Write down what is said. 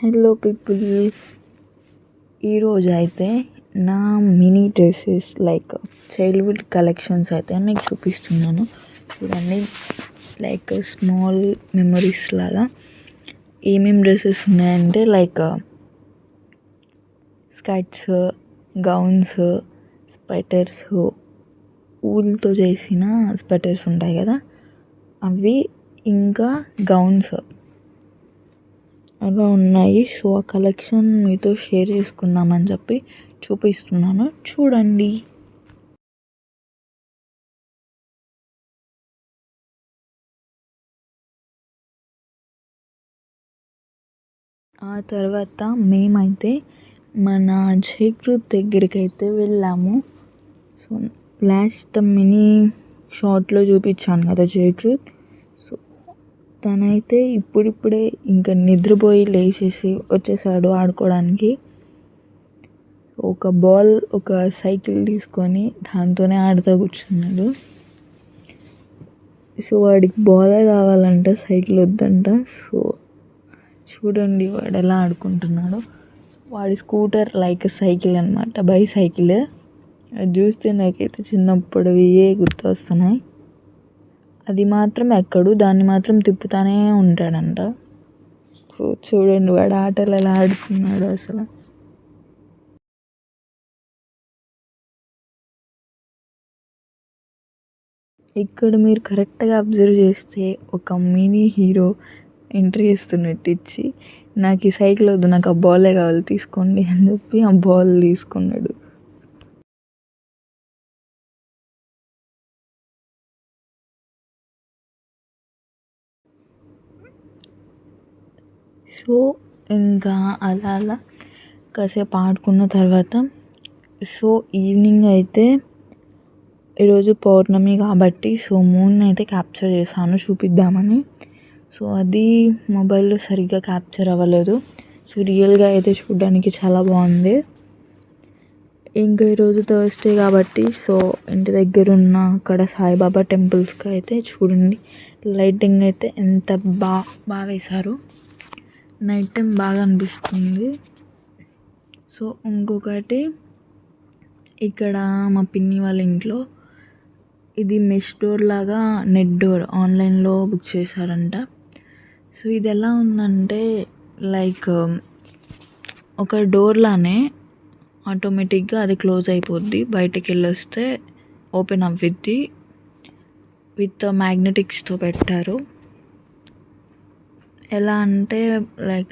Hello people, ఈరోజు అయితే నా mini dresses like childhood collections అయితే మీకు చూపిస్తున్నాను. చూడండి, లైక్ స్మాల్ మెమరీస్ లాగా ఏమేమి డ్రెస్సెస్ ఉన్నాయంటే లైక్ స్కర్ట్స్, గౌన్స్, స్వెటర్స్, ఊల్తో చేసిన స్వెటర్స్ ఉంటాయి కదా అవి, ఇంకా గౌన్స్ అలా ఉన్నాయి. సో ఆ కలెక్షన్ మీతో షేర్ చేసుకుందామని చెప్పి చూపిస్తున్నాను, చూడండి. ఆ తర్వాత మేమైతే మన జయకృత్ దగ్గరికి అయితే వెళ్ళాము. సో లాస్ట్ మినీ షార్ట్లో చూపించాను కదా జయకృత్. సో తనైతే ఇప్పుడిప్పుడే ఇంకా నిద్రపోయి లేచేసి వచ్చేసాడు ఆడుకోవడానికి. ఒక బాల్, ఒక సైకిల్ తీసుకొని దాంతోనే ఆడుతూ కూర్చున్నాడు. సో వాడికి బాలే కావాలంట, సైకిల్ వద్దంట. సో చూడండి వాడు ఎలా ఆడుకుంటున్నాడో. వాడి స్కూటర్ లైక్ సైకిల్ అనమాట, బైసైకిల్. అది చూస్తే నాకైతే చిన్నప్పుడు గుర్తు వస్తున్నాయి. అది మాత్రం ఎక్కడు, దాన్ని మాత్రం తిప్పుతానే ఉంటాడంట. సో చూడండి వాడు ఆటలు ఎలా ఆడుతున్నాడు అసలు. ఇక్కడ మీరు కరెక్ట్గా అబ్జర్వ్ చేస్తే ఒక మినీ హీరో ఎంట్రీ ఇస్తున్నట్టు ఇచ్చి, నాకు ఈ సైకిల్ వద్దు, నాకు ఆ బాలే కావాలి, తీసుకోండి అని చెప్పి ఆ బాల్ తీసుకున్నాడు. సో ఇంకా అలా అలా కాసేపు ఆడుకున్న తర్వాత, సో ఈవినింగ్ అయితే ఈరోజు పౌర్ణమి కాబట్టి సో మూన్ అయితే క్యాప్చర్ చేశాను చూపిద్దామని. సో అది మొబైల్లో సరిగ్గా క్యాప్చర్ అవ్వలేదు. సో రియల్గా అయితే చూడడానికి చాలా బాగుంది. ఇంకా ఈరోజు థర్స్డే కాబట్టి సో ఇంటి దగ్గర ఉన్న అక్కడ సాయిబాబా టెంపుల్స్కి అయితే చూడండి లైటింగ్ అయితే ఎంత బాగా వేశారు. నైట్ టైం బాగా అనిపిస్తుంది. సో ఇంకొకటి, ఇక్కడ మా పిన్ని వాళ్ళ ఇంట్లో ఇది మెష్ డోర్ లాగా నెట్ డోర్ ఆన్లైన్లో బుక్ చేశారంట. సో ఇది ఎలా ఉందంటే లైక్ ఒక డోర్లానే ఆటోమేటిక్గా అది క్లోజ్ అయిపోద్ది, బయటికి వెళ్ళొస్తే ఓపెన్ అవ్విద్ది. విత్ మ్యాగ్నెటిక్స్తో పెట్టారు. ఎలా అంటే లైక్